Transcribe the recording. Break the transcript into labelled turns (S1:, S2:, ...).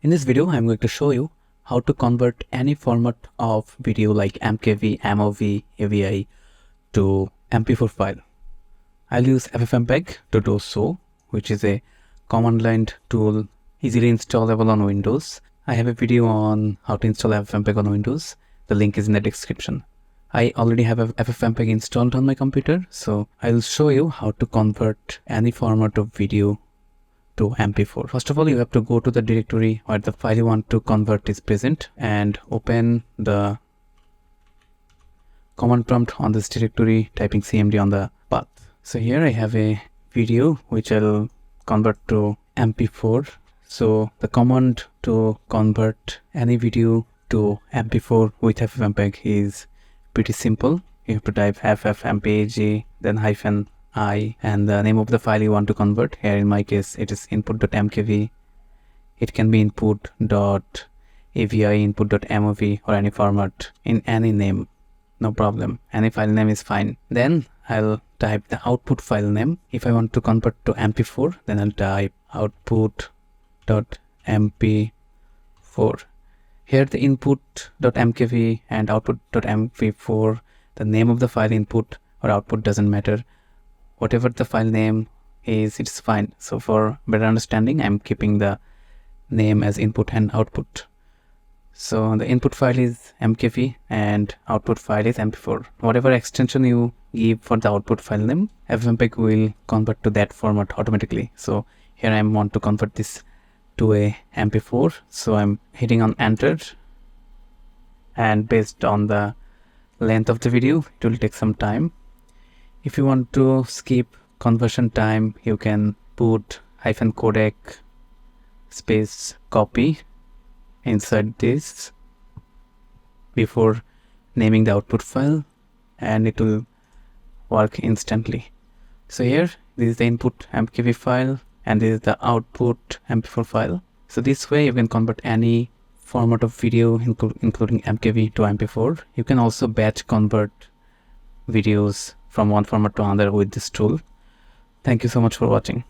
S1: In this video, I'm going to show you how to convert any format of video like MKV, MOV, AVI to MP4 file. I'll use FFmpeg to do so, which is a command line tool easily installable on Windows. I have a video on how to install FFmpeg on Windows. The link is in the description. I already have a FFmpeg installed on my computer, so I'll show you how to convert any format of video to MP4. First of all, you have to go to the directory where the file you want to convert is present and open the command prompt on this directory, typing cmd on the path. So here I have a video which I'll convert to MP4. So the command to convert any video to MP4 with FFmpeg is pretty simple. You have to type FFmpeg, then -I, and the name of the file you want to convert. Here in my case it is input.mkv. It can be input.avi, input.mov, or any format in any name, no problem. Any file name is fine. Then I'll type the output file name. If I want to convert to MP4, then I'll type output.mp4. Here the input.mkv and output.mp4, the name of the file, input or output, doesn't matter. Whatever the file name is, it's fine. So for better understanding, I'm keeping the name as input and output. So the input file is MKV and output file is MP4. Whatever extension you give for the output file name, FFmpeg will convert to that format automatically. So here I want to convert this to a MP4. So I'm hitting on enter, and based on the length of the video, it will take some time. If you want to skip conversion time, you can put -codec space copy inside this before naming the output file, and it will work instantly. So here, this is the input MKV file and this is the output MP4 file. So this way you can convert any format of video including MKV to MP4. You can also batch convert videos from one format to another with this tool. Thank you so much for watching.